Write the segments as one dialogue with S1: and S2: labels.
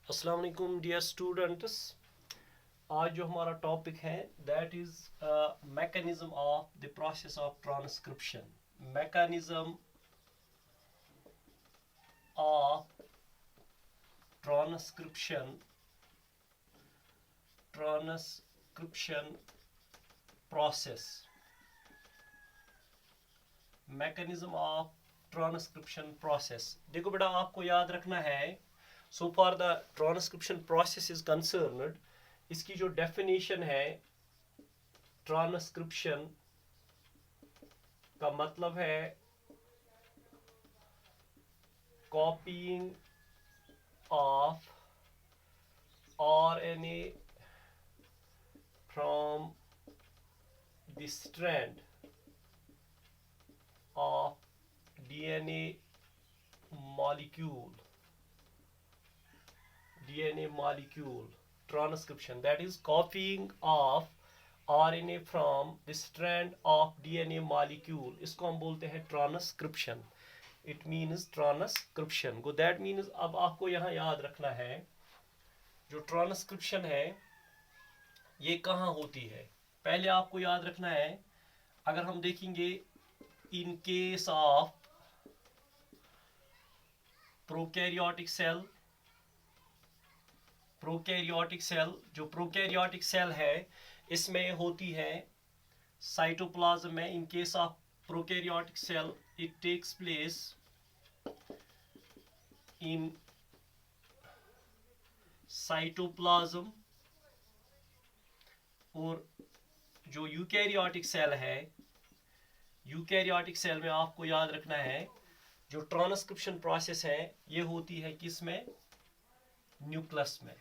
S1: अस्सलाम वालेकुम dear students. आज जो हमारा टॉपिक है that is mechanism of the process of transcription. Mechanism of transcription transcription process. Mechanism of transcription process. देखो बेटा, आपको याद रखना है, so for the transcription process is concerned, इसकी जो डेफिनेशन है, ट्रांसक्रिप्शन का मतलब है copying of RNA from the strand of DNA molecule transcription, that is copying of RNA from the strand of DNA molecule, इसको हम बोलते हैं ट्रांसक्रिप्शन। इट मीन्स ट्रांसक्रिप्शन को, दैट मीन्स अब आपको यहाँ याद रखना है जो ट्रांसक्रिप्शन है ये कहाँ होती है। पहले आपको याद रखना है, अगर हम देखेंगे in case of prokaryotic cell, जो प्रोकैरियोटिक सेल है इसमें होती है साइटोप्लाज्म में। In case of prokaryotic cell it takes place in cytoplasm. और जो यूकैरियोटिक सेल है, यूकैरियोटिक सेल में आपको याद रखना है जो ट्रांसक्रिप्शन प्रोसेस है ये होती है किसमें, न्यूक्लियस में।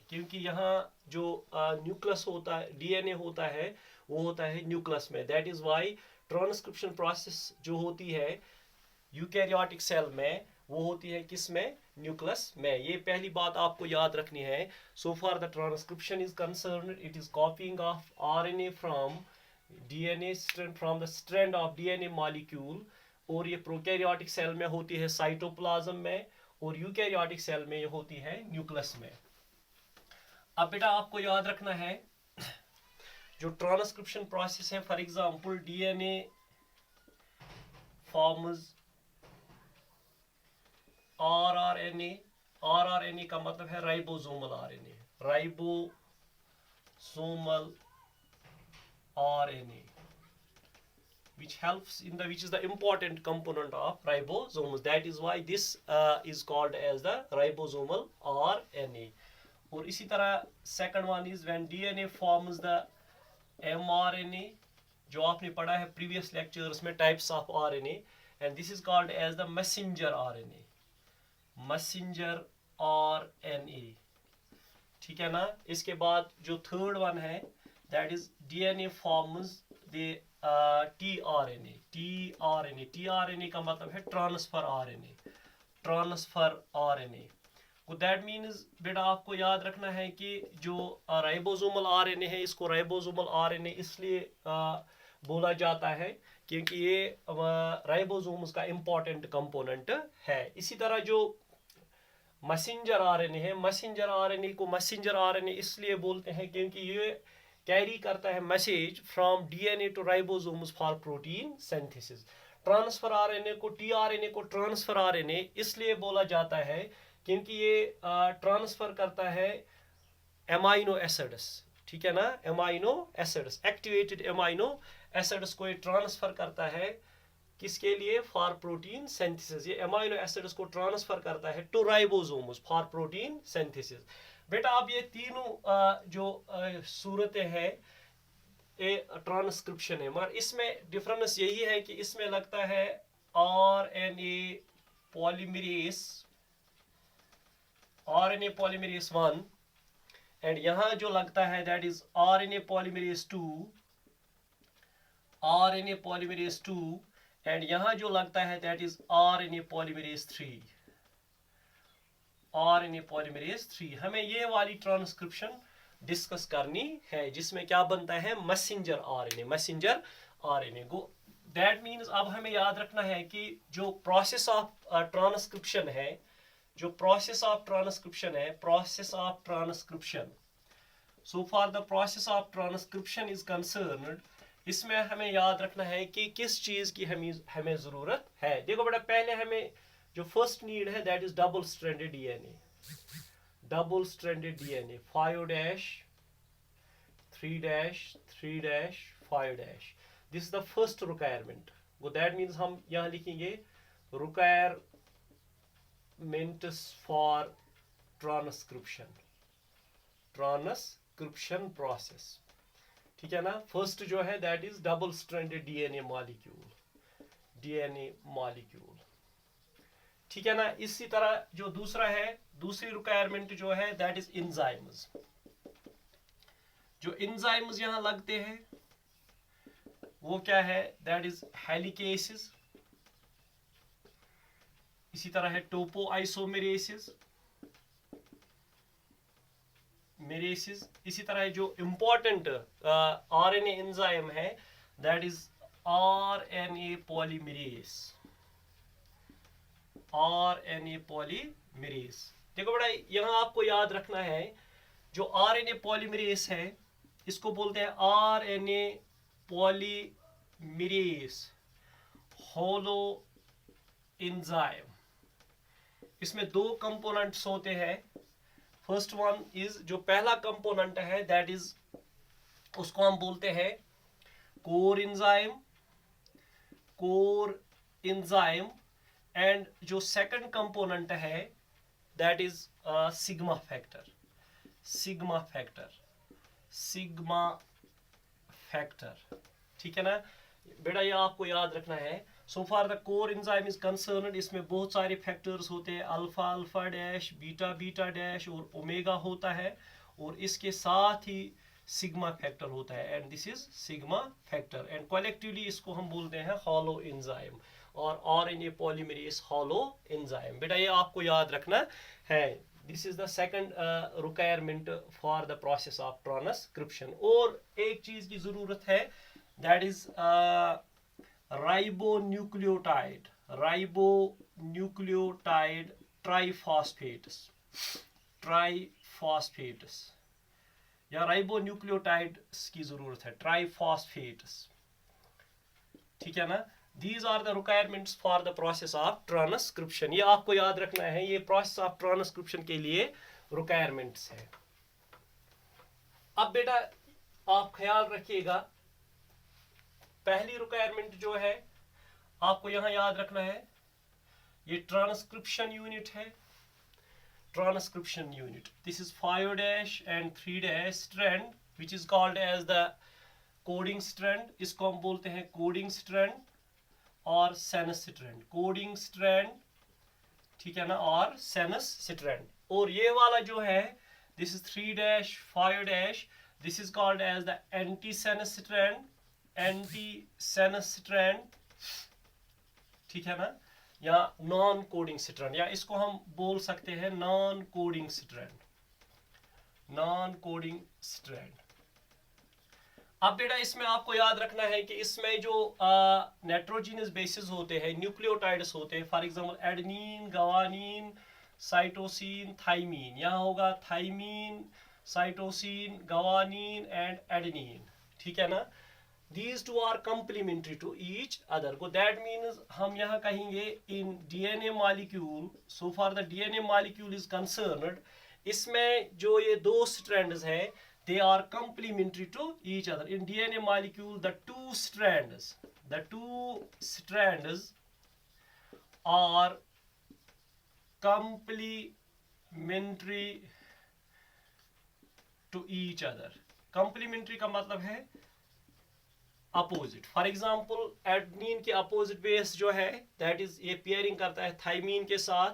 S1: क्योंकि यहाँ जो न्यूक्लियस होता है, डीएनए होता है, वो होता है न्यूक्लियस में। That is why transcription process जो होती है यूकैरियोटिक सेल में वो होती है किसमें, न्यूक्लियस में। ये पहली बात आपको याद रखनी है। So for the transcription is concerned, it is कॉपिंग of RNA from DNA from the strand of DNA molecule. और ये प्रोकैरियोटिक सेल में होती है साइटोप्लाज्म में, और यूकैरियोटिक सेल में ये होती है न्यूक्लियस में। अब बेटा आपको याद रखना है जो ट्रांसक्रिप्शन प्रोसेस है, for example DNA forms rRNA का मतलब है ribosomal RNA, which is the important component of ribosomes. That is why this is called as the ribosomal RNA. और इसी तरह second one is when DNA forms the mRNA, जो आपने पढ़ा है previous lectures में types of RNA, and this is called as the messenger RNA, ठीक है ना। इसके बाद जो थर्ड वन है that is DNA forms the tRNA का मतलब है ट्रांसफर आरएनए को। दैट मीन्स बेटा आपको याद रखना है कि जो राइबोसोमल आरएनए है, इसको राइबोसोमल आरएनए इसलिए बोला जाता है क्योंकि ये राइबोसोम्स का इंपॉर्टेंट कंपोनेंट है। इसी तरह जो मैसेंजर आरएनए है, मैसेंजर आरएनए को मैसेंजर आरएनए इसलिए बोलते हैं क्योंकि ये कैरी करता है message from DNA to ribosomes for protein synthesis. Transfer RNA को, टीआरएनए को ट्रांसफर आरएनए इसलिए बोला जाता है क्योंकि ये ट्रांसफर करता है एमाइनो एसिड्स, ठीक है ना, amino acids, activated amino acids को ये ट्रांसफर करता है किसके लिए, फॉर प्रोटीन सिंथेसिस। ये एमाइनो एसिड्स को ट्रांसफर करता है to ribosomes for protein synthesis. बेटा अब ये तीनों जो सूरतें हैं ये ट्रांसक्रिप्शन है, मगर इसमें डिफरेंस यही है कि इसमें लगता है आरएनए पॉलीमरेज 1, एंड यहाँ जो लगता है that is RNA polymerase 2, and यहाँ जो लगता है दैट इज आरएनए पॉलीमरेज 3। हमें ये वाली ट्रांसक्रिप्शन डिस्कस करनी है जिसमें क्या बनता है, मैसेंजर आरएनए को। दैट मीन्स अब हमें याद रखना है कि जो प्रोसेस ऑफ ट्रांसक्रिप्शन है, जो प्रोसेस ऑफ ट्रांसक्रिप्शन है, process of transcription, so for the process of transcription is concerned, इसमें हमें याद रखना है कि किस चीज की हमें जरूरत है। देखो बेटा, पहले हमें जो फर्स्ट नीड है that is double stranded DNA, double stranded DNA 5' 3' 3' 5', this is the first requirement. वो दैट मीन्स हम यहां लिखेंगे requirements for transcription, transcription process, ठीक है ना। फर्स्ट जो है that is double stranded DNA molecule, DNA molecule, ठीक है ना। इसी तरह जो दूसरा है, दूसरी रिक्वायरमेंट जो है दैट इज एंजाइम्स। जो एंजाइम्स यहां लगते हैं वो क्या है, दैट इज हेलिकेसेस, इसी तरह है टोपोआइसोमेरेसिस, मेरेसिस, इसी तरह जो इंपॉर्टेंट आरएनए एंजाइम है that is RNA polymerase, RNA polymerase. देखो बेटा, यहां आपको याद रखना है जो आरएनए पॉलीमरेस है इसको बोलते हैं आरएनए पॉलीमरेस होलो एंजाइम। इसमें दो कंपोनेंट्स होते हैं। फर्स्ट वन इज, जो पहला कंपोनेंट है दैट इज, उसको हम बोलते हैं core enzyme, core enzyme, and जो सेकंड कंपोनेंट है that is sigma factor, sigma factor, sigma factor, ठीक है ना बेटा, ये आपको याद रखना है। So far the core enzyme is concerned, इसमें बहुत सारे फैक्टर्स होते हैं, alpha alpha dash, beta beta dash और ओमेगा होता है, और इसके साथ ही सिग्मा फैक्टर होता है, and this is sigma factor, and collectively इसको हम बोलते हैं हॉलो एंजाइम और आरएनए पॉलीमरेस हॉलो एंजाइम। बेटा ये आपको याद रखना है। This is the second requirement for the process of transcription. और एक चीज की जरूरत है दैट इज राइबोन्यूक्लियोटाइड, राइबोन्यूक्लियोटाइड ट्राइफॉस्फेट्स, ट्राइफॉस्फेट्स, या राइबोन्यूक्लियोटाइड्स की जरूरत है, ट्राइफॉस्फेट्स, ठीक है ना। These are the requirements for the process of transcription. ये आपको याद रखना है, ये process of transcription के लिए requirements है। अब बेटा आप ख्याल रखिएगा, पहली requirement जो है आपको यहां याद रखना है, ये ट्रांसक्रिप्शन यूनिट है, transcription unit. This is 5' and 3' strand which is called as the coding strand, इसको हम बोलते हैं कोडिंग स्ट्रैंड और सेनस स्ट्रैंड, कोडिंग स्ट्रैंड, ठीक है ना, और सेनस स्ट्रैंड। और ये वाला जो है this is 3' 5', this is called as the antisense strand, antisense strand, ठीक है ना, या नॉन कोडिंग स्ट्रैंड, या इसको हम बोल सकते हैं non coding strand, non coding strand. अब बेटा इसमें आपको याद रखना है कि इसमें जो नाइट्रोजनस बेसिस होते हैं, न्यूक्लियोटाइड्स होते हैं, for example adenine, guanine, cytosine, thymine, यहाँ होगा thymine, cytosine, guanine and adenine, ठीक है ना। These two are complementary to each other. So that means हम यहाँ कहेंगे in DNA molecule, so far the DNA molecule is concerned, इसमें जो ये दो strands हैं they are complementary to each other. In DNA molecule the two strands are complementary to each other. Complementary का मतलब है अपोजिट। फॉर एग्जाम्पल एडेनिन के opposite base जो है दैट इज, ये पेयरिंग करता है थाइमीन के साथ,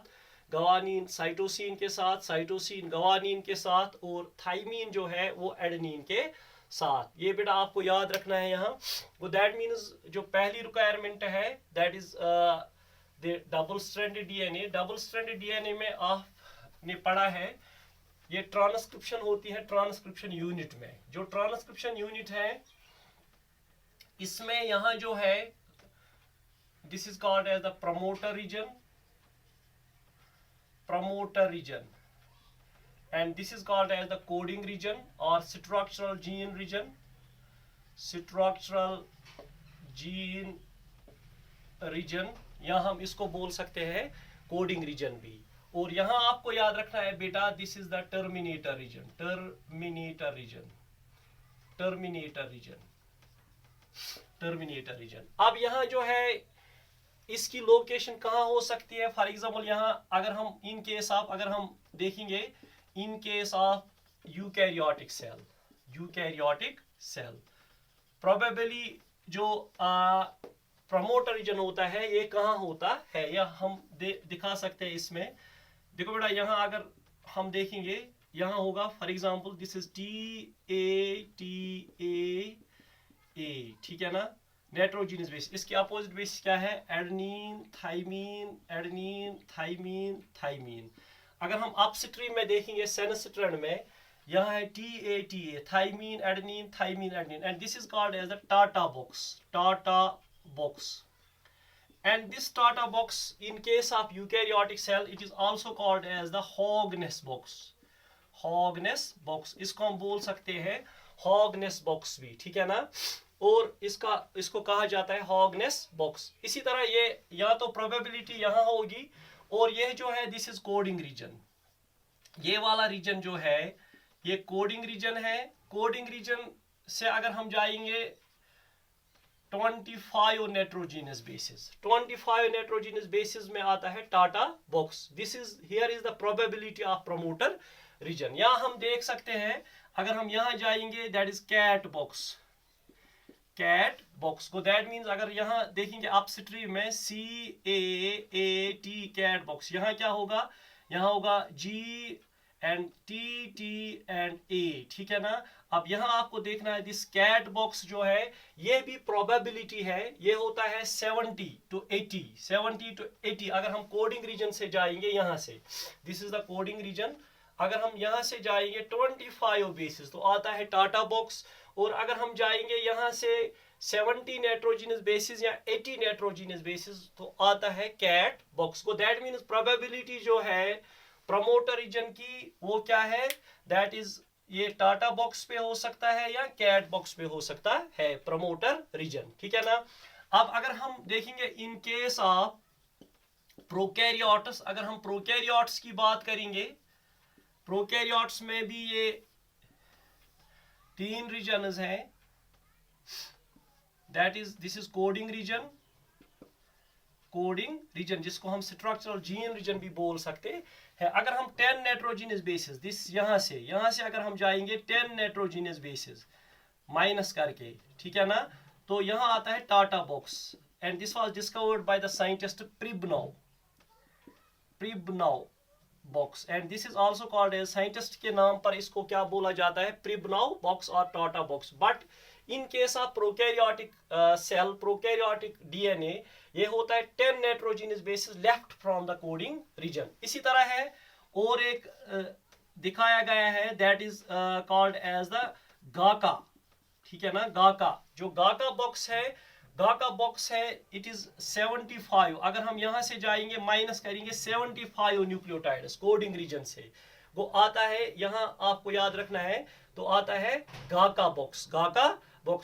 S1: ग्वानिन साइटोसिन के साथ, साइटोसिन ग्वानिन के साथ, और थाइमीन जो है वो एडेनिन के साथ। ये बेटा आपको याद रखना है यहाँ। वो दैट मीन्स जो पहली रिक्वायरमेंट है that is double stranded DNA. Double stranded DNA में आपने पढ़ा है ये ट्रांसक्रिप्शन होती है ट्रांसक्रिप्शन यूनिट में। जो ट्रांसक्रिप्शन यूनिट है इसमें यहाँ जो है this is called as the promoter region, and this is called as the coding region or structural gene region, या हम इसको बोल सकते हैं कोडिंग रीजन भी। और यहाँ आपको याद रखना है बेटा, this is the terminator region. अब यहाँ जो है इसकी लोकेशन कहाँ हो सकती है? फॉर एग्जाम्पल यहाँ अगर हम इन केस ऑफ अगर हम देखेंगे in case of eukaryotic cell probably जो प्रमोटर रीजन होता है ये कहाँ होता है, या हम दिखा सकते हैं इसमें। देखो बेटा यहाँ अगर हम देखेंगे यहाँ होगा for example this is TA, ठीक है ना, नाइट्रोजनस बेस। इसके अपोजिट बेस क्या है? Adenine thymine. अगर हम अपस्ट्रीम में देखेंगे सेनस्ट्रैंड में यहाँ है TA, thymine adenine, and this is called as the TATA box, and this Tata box in case of eukaryotic cell it is also called as the Hogness box। इसको हम बोल सकते हैं Hogness box भी, ठीक है ना, और इसको कहा जाता है Hogness box। इसी तरह ये या तो प्रोबेबिलिटी यहाँ होगी, और ये जो है दिस इज कोडिंग रीजन। ये वाला रीजन जो है ये कोडिंग रीजन है। कोडिंग रीजन से अगर हम जाएंगे 25 नाइट्रोजीनस बेसिस में आता है TATA box. This is here is the probability of promoter region. यहाँ हम देख सकते हैं अगर हम यहाँ जाएंगे दैट इज कैट बॉक्स को, दैट मीन्स अगर यहाँ देखेंगे अपस्ट्रीम में CAAT कैट बॉक्स, यहाँ क्या होगा? यहाँ होगा G and T and A, ठीक है ना। अब यहाँ आपको देखना है दिस कैट बॉक्स जो है ये भी प्रोबेबिलिटी है, ये होता है 70 to 80। अगर हम कोडिंग रीजन से जाएंगे यहाँ से, this is the coding reason, अगर हम यहाँ से जाएंगे 25 बेसिस तो आता है टाटा बॉक्स, और अगर हम जाएंगे यहाँ से 70 नाइट्रोजीनस बेसिस या 80 नाइट्रोजीनस बेसिस तो आता है कैट बॉक्स को। दैट मीन्स प्रोबेबिलिटी जो है प्रमोटर रीजन की वो क्या है? दैट इज ये टाटा बॉक्स पे हो सकता है या कैट बॉक्स पे हो सकता है प्रमोटर रीजन, ठीक है ना। अब अगर हम देखेंगे इन केस ऑफ प्रोकैरियोट्स, अगर हम प्रोकैरियोट्स की बात करेंगे, प्रोकैरियोट्स में भी ये 3 रीजन्स हैं। That is this is coding region जिसको हम स्ट्रक्चरल जीन रीजन भी बोल सकते हैं। अगर हम 10 नाइट्रोजीनस बेसिस दिस यहाँ से अगर हम जाएंगे 10 नाइट्रोजीनस बेसिस माइनस करके, ठीक है ना, तो यहाँ आता है TATA box, and this was discovered by the scientist Pribnow box, and this is also called as, scientist के नाम पर इसको क्या बोला जाता है? प्रिबनाउ बॉक्स और TATA box. But in case of prokaryotic cell, prokaryotic DNA, ये होता है 10 nitrogenous bases left from the coding region. इसी तरह है और एक दिखाया गया है that is called as the गाका, ठीक है ना, गाका। जो गाका बॉक्स है इट इज 75। अगर हम यहाँ से जाएंगे माइनस करेंगे 75 न्यूक्लियोटाइड्स कोडिंग रीजन से, वो आता है यहाँ आपको याद रखना है, तो आता है गाका बॉक्स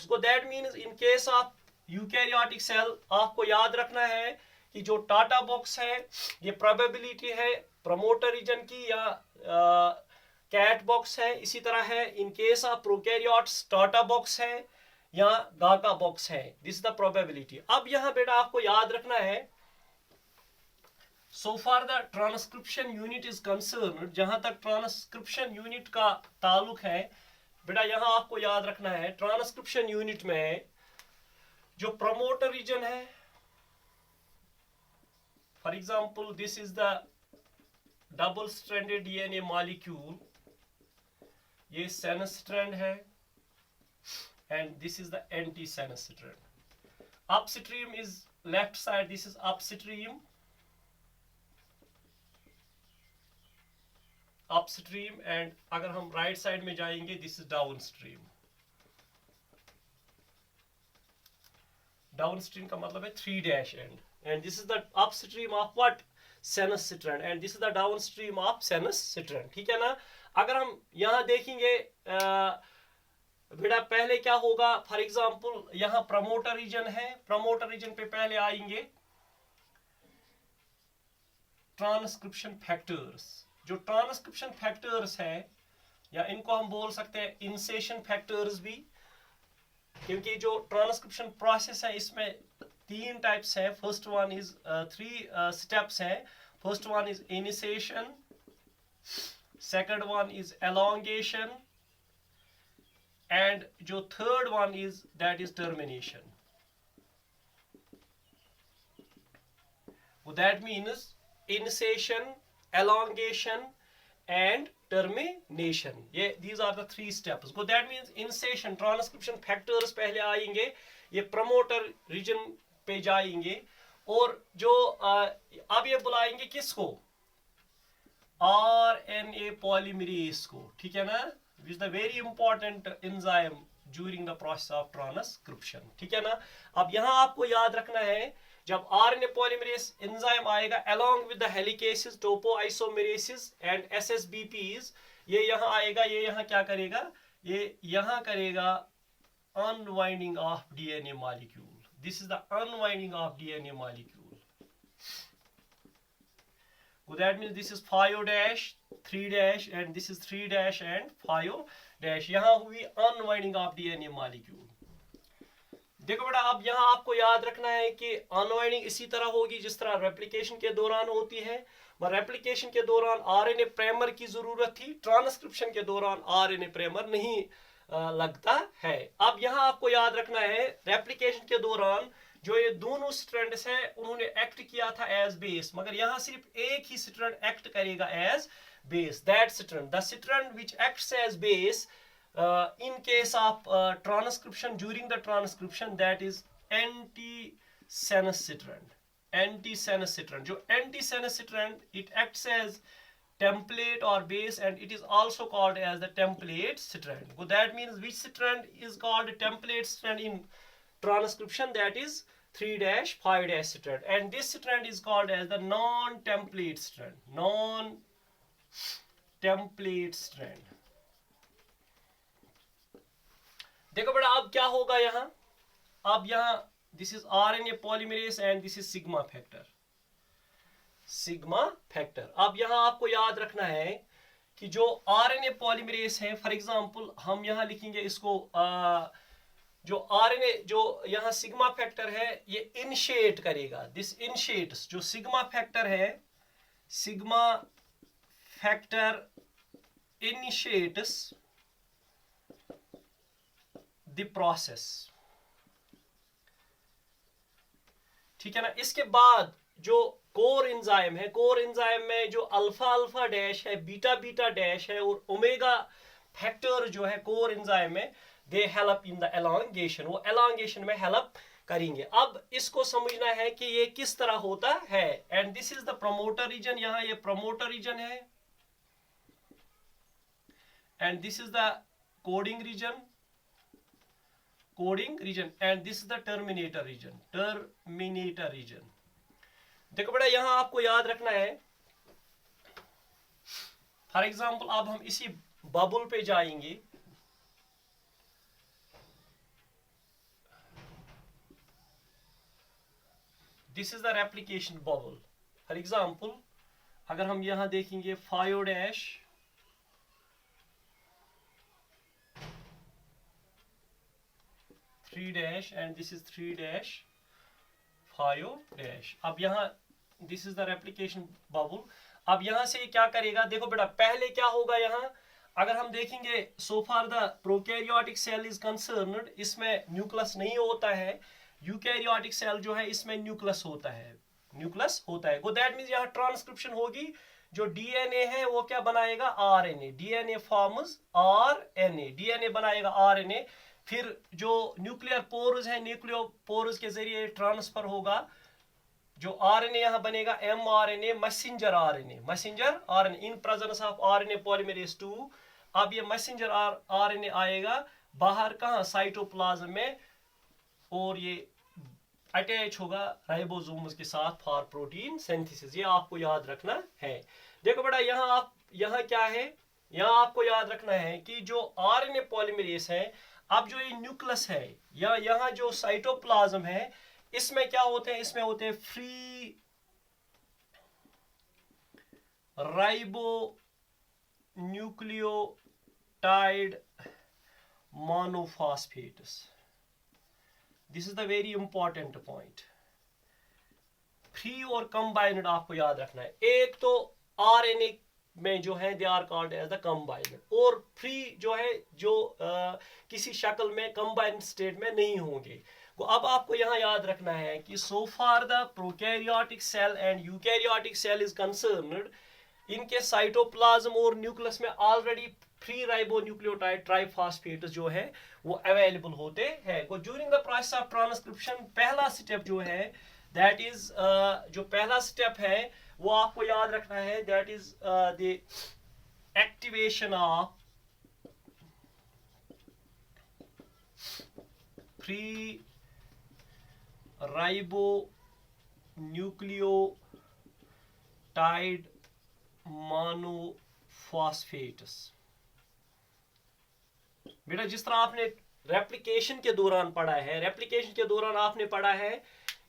S1: को। That means in case of eukaryotic cell आपको याद रखना है कि जो टाटा बॉक्स है ये प्रोबेबिलिटी है प्रमोटर रीजन की या कैट बॉक्स है। इसी तरह है इन case of prokaryotes TATA box है या गाका बॉक्स है, दिस इज द प्रोबेबिलिटी। अब यहाँ बेटा आपको याद रखना है, so far the transcription unit is concerned, जहां तक ट्रांसक्रिप्शन यूनिट का ताल्लुक है बेटा यहाँ आपको याद रखना है, ट्रांसक्रिप्शन यूनिट में जो प्रमोटर रीजन है, for example this is the double stranded DNA molecule, ये सेनस स्ट्रैंड है, and this is the antisense strand. Upstream is left side, this is upstream, and अगर हम राइट साइड में जाएंगे this is downstream. Downstream का मतलब है 3 dash and this is the upstream of what, sense strand, and this is the downstream of sense strand, ठीक है ना। अगर हम यहाँ देखेंगे बेटा पहले क्या होगा, फॉर एग्जांपल यहाँ प्रमोटर रीजन है, प्रमोटर रीजन पे पहले आएंगे ट्रांसक्रिप्शन फैक्टर्स। जो ट्रांसक्रिप्शन फैक्टर्स है, या इनको हम बोल सकते हैं इंसेशन फैक्टर्स भी, क्योंकि जो ट्रांसक्रिप्शन प्रोसेस है इसमें 3 टाइप्स है। फर्स्ट वन इज 3 स्टेप्स है। First one is initiation, second one is elongation, and जो third one is that is termination. That means initiation, elongation and termination, ये these are the 3 steps. So that means initiation, transcription factors पहले आएंगे, ये promoter reason पे जाएंगे, और जो अब ये बुलाएंगे किसको, RNA पॉलीमरेज को, ठीक है ना, which is the very important enzyme during the process of transcription, ठीक है ना। अब यहाँ आपको याद रखना है, जब RNA polymerase enzyme आएगा along with the helicases, topoisomerases and SSBPs, ये यहाँ आएगा, ये यहाँ क्या करेगा, ये यहाँ करेगा unwinding of DNA molecule. This is the unwinding of DNA molecule. So that means this is 5 dash 3 dash and this is 3 dash and 5 dash, यहाँ हुई unwinding of DNA molecule। देखो बेटा अब यहाँ आपको याद रखना है कि अनवाइंडिंग इसी तरह होगी जिस तरह रेप्लिकेशन के दौरान होती है, पर रेप्लिकेशन के दौरान आरएनए प्राइमर की जरूरत थी, ट्रांसक्रिप्शन के दौरान आरएनए प्राइमर नहीं लगता है। अब यहाँ आपको याद रखना है रेप्लिकेशन के दौरान जो ये दोनों स्ट्रैंड्स हैं उन्होंने एक्ट किया था एज बेस, मगर यहाँ सिर्फ एक ही स्ट्रैंड एक्ट करेगा as base, that strand, the strand which acts as base in case of transcription, during the transcription, that is anti-sense strand. Anti-sense strand, जो anti-sense strand, it acts as template or base and it is also called as the template strand. So that means which strand is called template strand in transcription, that is 3 5 strand, and this strand is called as the non-template strand. Non-template strand. देखो बेटा अब क्या होगा यहाँ, अब यहाँ this is RNA polymerase and this is sigma factor, sigma factor. अब यहाँ आपको याद रखना है कि जो आरएनए पॉलीमरेज है, फॉर एग्जांपल हम यहाँ लिखेंगे इसको जो आरएनए जो यहाँ सिग्मा फैक्टर है ये इनिशिएट करेगा, दिस इनिशिएट्स, जो सिग्मा फैक्टर है, sigma factor initiates the process, ठीक है ना। इसके बाद जो कोर एंजाइम है, कोर एंजाइम में जो अल्फा अल्फा डैश है, बीटा बीटा डैश है और ओमेगा फैक्टर जो है कोर एंजाइम में, they help in the elongation, वो एलोंगेशन में हेल्प करेंगे। अब इसको समझना है कि ये किस तरह होता है, and this is the promoter region, यहाँ ये प्रमोटर रीजन है, and this is the coding region, coding region, and this is the terminator region, terminator region. देखो बेटा यहां आपको याद रखना है, फॉर एग्जांपल अब हम इसी बबल पे जाएंगे, this is the replication bubble. For example अगर हम यहां देखेंगे 5 dash 3 dash and this is 3 dash 5 dash। अब यहाँ this is the replication bubble। अब यहाँ से क्या करेगा, देखो बेटा पहले क्या होगा, यहाँ अगर हम देखेंगे so far the prokaryotic cell is concerned, इसमें न्यूक्लियस नहीं होता है, यूकैरियोटिक सेल जो है इसमें न्यूक्लियस होता है, न्यूक्लियस होता है। दैट मीन्स यहाँ ट्रांसक्रिप्शन होगी, जो डीएनए है वो क्या बनाएगा, RNA, DNA forms RNA, DNA बनाएगा आरएनए, फिर जो न्यूक्लियर पोर्स है, न्यूक्लियर पोर्स के जरिए ट्रांसफर होगा, जो आरएनए यहाँ बनेगा mRNA, messenger RNA, messenger RNA in presence of RNA polymerase 2। अब ये मैसेंजर आरएनए आएगा बाहर कहाँ, साइटोप्लाज्म में, और ये अटैच होगा राइबोसोम्स के साथ फॉर प्रोटीन सिंथेसिस। ये आपको याद रखना है। देखो बेटा यहाँ क्या है, यहाँ आपको याद रखना है कि जो आरएनए पॉलीमरेज है, अब जो ये न्यूक्लियस है या यहाँ जो साइटोप्लाज्म है, इसमें क्या होते हैं, इसमें होते हैं free ribonucleotide monophosphates. This is the very important point. Free और कंबाइंड आपको याद रखना है। एक तो आरएनए में जो है they are called as the combined, और फ्री जो है जो किसी शक्ल में कंबाइंड स्टेट में नहीं होंगे। तो अब आपको यहाँ याद रखना है कि so far the prokaryotic cell and eukaryotic cell is concerned, इनके साइटोप्लाज्म और न्यूक्लियस में ऑलरेडी फ्री राइबोन्यूक्लियोटाइड ट्राइफॉस्फेट्स जो है वो अवेलेबल होते हैं। तो during the process of transcription पहला स्टेप जो है दैट इज जो पहला स्टेप है वो आपको याद रखना है, that is the activation of free ribonucleotide monophosphates. बेटा जिस तरह आपने रेप्लिकेशन के दौरान पढ़ा है, रेप्लिकेशन के दौरान आपने पढ़ा है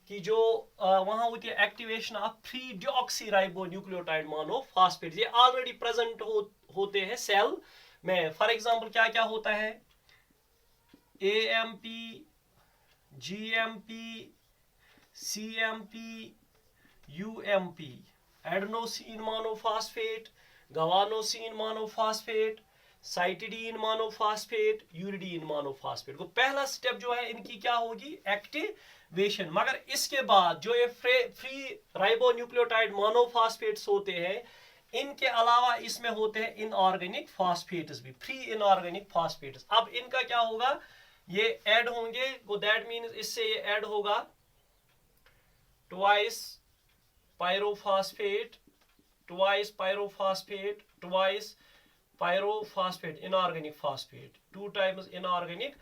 S1: कि जो वहां होती है activation of free deoxyribonucleotide monophosphate, ये ऑलरेडी प्रेजेंट होते हैं सेल में। फॉर एग्जांपल क्या क्या होता है, AMP, GMP, CMP, UMP, adenosine monophosphate, guanosine monophosphate, cytidine monophosphate, uridine monophosphate. को पहला स्टेप जो है इनकी क्या होगी, एक्टिवेशन। मगर इसके बाद जो ये फ्री राइबोन्यूक्लियोटाइड मोनोफॉस्फेट्स होते हैं, इनके अलावा इसमें होते हैं इनऑर्गेनिक फॉस्फेट्स भी, फ्री इनऑर्गेनिक फॉस्फेट्स। अब इनका क्या होगा, ये ऐड होंगे, तो दैट मीन्स इससे ये ऐड होगा twice pyrophosphate, twice pyrophosphate, twice pyrophosphate, inorganic phosphate, 2 times inorganic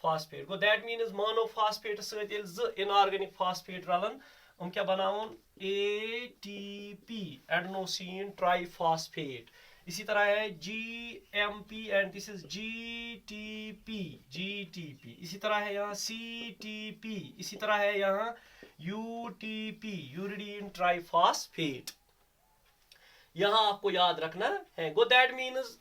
S1: phosphate. Go that means monophosphate सहित येल ज inorganic phosphate रलन, क्या बनावन ATP, adenosine triphosphate. इसी तरह है GMP and this is GTP, इसी तरह है यहाँ CTP, इसी तरह है यहाँ UTP, uridine triphosphate। यहाँ आपको याद रखना है। गो दैट मीन्स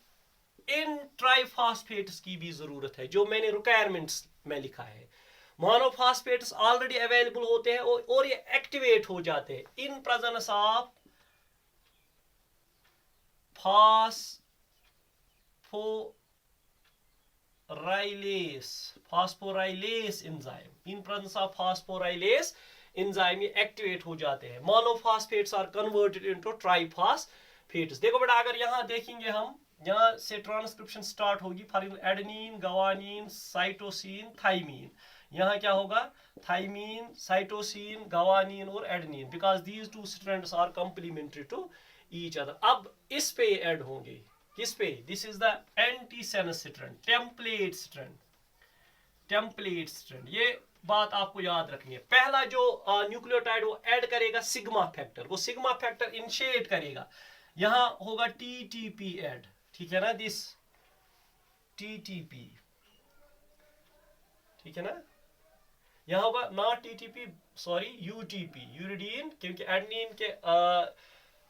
S1: इन ट्राइफॉस्फेट्स की भी जरूरत है, जो मैंने रिक्वायरमेंट्स में लिखा है। मोनोफॉस्फेट्स ऑलरेडी अवेलेबल होते हैं और ये एक्टिवेट हो जाते हैं in presence of phosphorylase enzyme, in presence of phosphorylase enzyme ये एक्टिवेट हो जाते हैं। Monophosphates are converted into triphosphates. देखो बेटा अगर यहाँ देखेंगे हम, यहाँ से ट्रांसक्रिप्शन स्टार्ट होगी, for example adenine, guanine, cytosine, thymine. यहाँ क्या होगा, थाइमीन, साइटोसिन, गवानीन और adenine, because these two strands are complementary to each other. अब इस पे ऐड होंगे, किस पे, this is the antisense strand, template strand, template strand. ये बात आपको याद रखनी है। पहला जो न्यूक्लियोटाइड वो ऐड करेगा सिग्मा फैक्टर, वो सिग्मा फैक्टर इनिशिएट करेगा, यहां होगा टीटीपी ऐड, ठीक है ना, दिस टीटीपी, ठीक है ना, यहां होगा not TTP, sorry UTP, uridine, क्योंकि एडेनिन के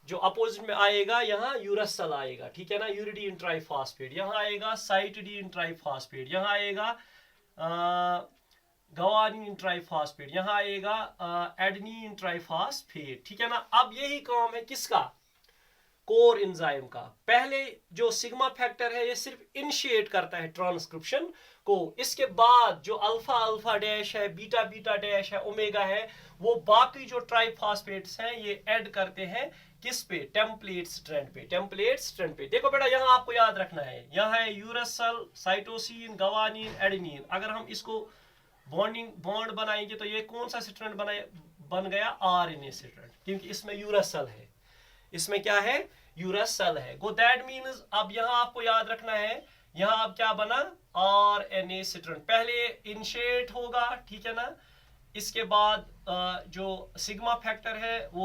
S1: जो अपोजिट में आएगा यहाँ यूरसल आएगा, ठीक है ना, यूरिडीन ट्राइफॉस्फेट, यहाँ आएगा साइटिडीन ट्राइफॉस्फेट, यहाँ आएगा गवानीन ट्राइफॉस्फेट, यहाँ आएगा एडेनिन ट्राइफॉस्फेट, ठीक है ना। अब यही काम है किसका, कोर एंजाइम का। पहले जो सिग्मा फैक्टर है ये सिर्फ इनिशिएट करता है ट्रांसक्रिप्शन को, इसके बाद जो अल्फा अल्फा डैश है, बीटा बीटा डैश है, ओमेगा है, वो बाकी जो ट्राइफॉस्फेट्स हैं ये ऐड करते हैं किस पे, टेम्पलेट स्ट्रैंड पे, टेम्पलेट स्ट्रैंड पे। देखो बेटा यहाँ आपको याद रखना है, यहाँ है यूरसल, साइटोसिन, गवानीन, एडेनिन। अगर हम इसको बॉन्ड बनाएंगे तो ये कौन सा स्ट्रैंड बन गया, आरएनए स्ट्रैंड, क्योंकि इसमें यूरसल है, इसमें क्या है, यूरसल है। गो दैट मीन्स अब यहाँ आपको याद रखना है, यहाँ अब क्या बना, आरएनए स्ट्रैंड। पहले इनिशिएट होगा, ठीक है ना, इसके बाद जो सिग्मा फैक्टर है वो